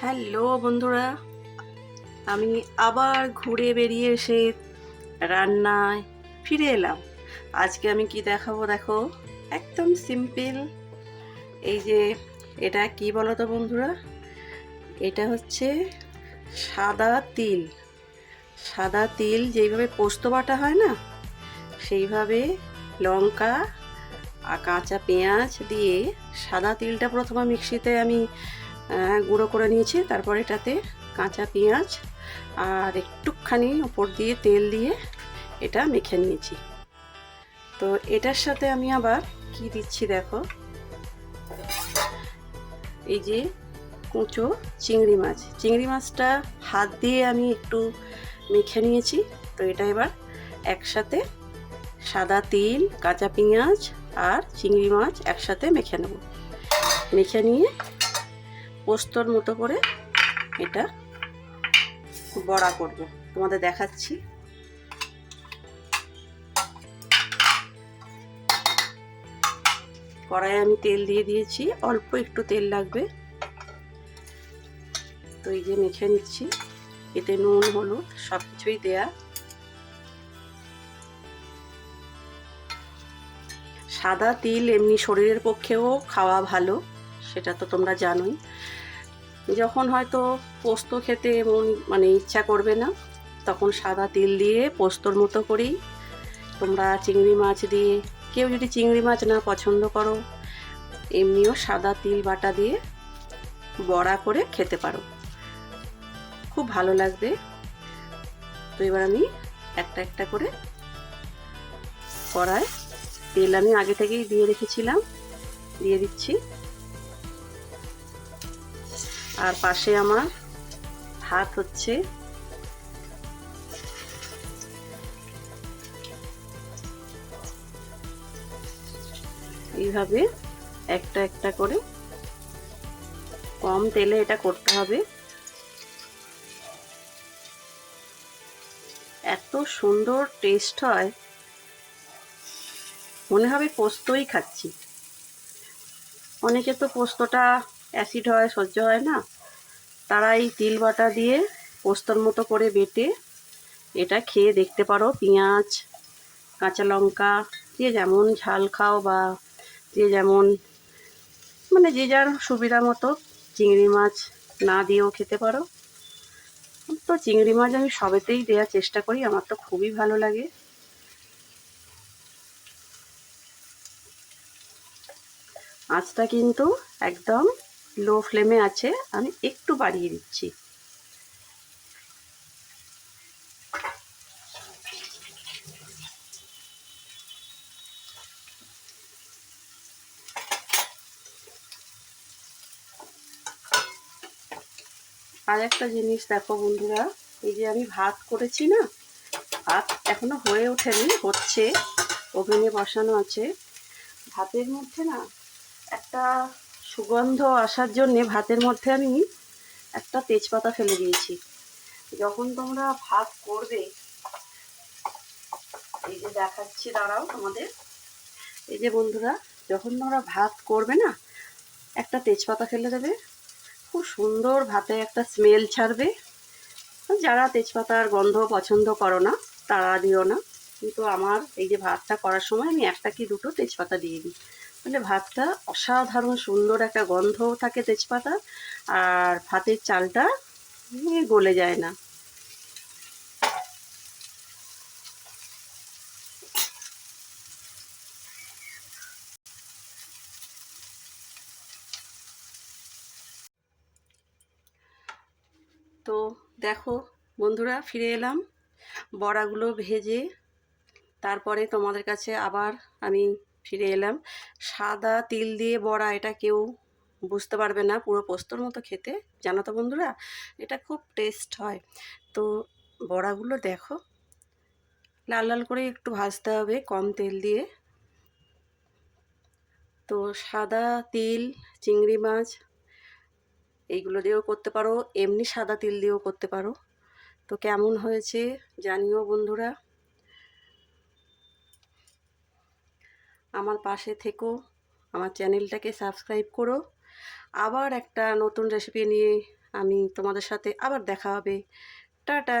Hello বন্ধুরা, আমি আবার ঘুরে বেরিয়ে এসে রান্নায় ফিরে এলাম। আজকে আমি কি দেখাবো দেখো, একদম সিম্পল। এই যে এটা কি বলো তো বন্ধুরা, এটা হচ্ছে সাদা তিল। সাদা তিল যেইভাবে পোস্ত বাটা হয় না, সেইভাবে লঙ্কা আর কাঁচা পেঁয়াজ দিয়ে সাদা তিলটা প্রথমে মিক্সিতে আমি গুঁড়ো করে নিয়েছি। তারপর এটাতে কাঁচা পেঁয়াজ আর একটুখানি ওপর দিয়ে তেল দিয়ে এটা মেখে নিয়েছি। তো এটার সাথে আমি আবার কি দিচ্ছি দেখো, এই যে কুঁচো চিংড়ি মাছ। চিংড়ি মাছটা হাত দিয়ে আমি একটু মেখে নিয়েছি। তো এটা এবার একসাথে সাদা তিল, কাঁচা পেঁয়াজ আর চিংড়ি মাছ একসাথে মেখে নেব। মেখে নিয়ে পোস্তর মতো করে এটা বড়া করব, তোমাদের দেখাচ্ছি। কড়াইয়ে আমি তেল দিয়ে দিয়েছি, অল্প একটু তেল লাগবে। তো এই যে মেখে নিচ্ছি, এতে নুন হলুদ সব কিছুই দেয়া। সাদা তিল এমনি শরীরের পক্ষেও খাওয়া ভালো, সেটা তো তোমরা জানোই। যখন হয়তো পোস্ত খেতে মানে ইচ্ছা করবে না, তখন সাদা তিল দিয়ে পোস্তর মতো করেই তোমরা চিংড়ি মাছ দিয়ে, কেউ যদি চিংড়ি মাছ না পছন্দ করো, এমনিও সাদা তিল বাটা দিয়ে বড়া করে খেতে পারো, খুব ভালো লাগবে। তো এবার আমি একটা একটা করে কড়ায় তেল আমি আগে থেকেই দিয়ে রেখেছিলাম, দিয়ে দিচ্ছি। আর পাশে আমার ভাত হচ্ছে। এইভাবে একটা একটা করে কম তেলে এটা করতে হবে। এত সুন্দর টেস্ট হয়, মনে হবে পোস্তই খাচ্ছি। অনেকে তো পোস্তটা অ্যাসিড হয়, সহ্য হয় না, তারা এই তিল বাটা দিয়ে পোস্তর মতো করে বেটে এটা খেয়ে দেখতে পারো। পেঁয়াজ কাঁচা লঙ্কা দিয়ে যেমন ঝাল খাও, বা যে যেমন মানে যে যার সুবিধা মতো চিংড়ি মাছ না দিয়েও খেতে পারো। তো চিংড়ি মাছ আমি সবেতেই দেওয়ার চেষ্টা করি, আমার তো খুবই ভালো লাগে। আঁচটা কিন্তু একদম লো ফ্লেমে আছে, আমি একটু বাড়িয়ে দিচ্ছি। আর একটা জিনিস দেখো বন্ধুরা, এই যে আমি ভাত করেছি না, ভাত এখনো হয়ে ওঠেনি, হচ্ছে, ওভেনে বসানো আছে। ভাতের মধ্যে না একটা সুগন্ধ আসার জন্যে ভাতের মধ্যে আমি একটা তেজপাতা ফেলে দিয়েছি। যখন তোমরা ভাত করবে, এই যে দেখাচ্ছি, দাঁড়াও তোমাদের, এই যে বন্ধুরা, যখন তোমরা ভাত করবে না, একটা তেজপাতা ফেলে দেবে, খুব সুন্দর ভাতে একটা স্মেল ছাড়বে। যারা তেজপাতার গন্ধ পছন্দ করো না তারা দিও না, কিন্তু আমার এই যে ভাতটা করার সময় আমি একটা কি দুটো তেজপাতা দিয়ে দিই, মানে ভাতটা অসাধারণ সুন্দর একটা গন্ধ থাকে তেজপাতা, আর ভাতের চালটা গলে যায় না। তো দেখো বন্ধুরা, ফিরে এলাম বড়াগুলো ভেজে। তারপরে তোমাদের কাছে আবার আমি ফিরে এলাম। সাদা তিল দিয়ে বড়া, এটা কেউ বুঝতে পারবে না, পুরো পোস্তর মতো খেতে, জানো তো বন্ধুরা, এটা খুব টেস্ট হয়। তো বড়াগুলো দেখো, লাল লাল করে একটু ভাজতে হবে কম তেল দিয়ে। তো সাদা তিল, চিংড়ি মাছ এইগুলো দিয়েও করতে পারো, এমনি সাদা তিল দিয়েও করতে পারো। তো কেমন হয়েছে জানিও বন্ধুরা, আমার পাশে থেকো, আমার চ্যানেলটাকে সাবস্ক্রাইব করো। আবার একটা নতুন রেসিপি নিয়ে আমি তোমাদের সাথে আবার দেখা হবে। টাটা।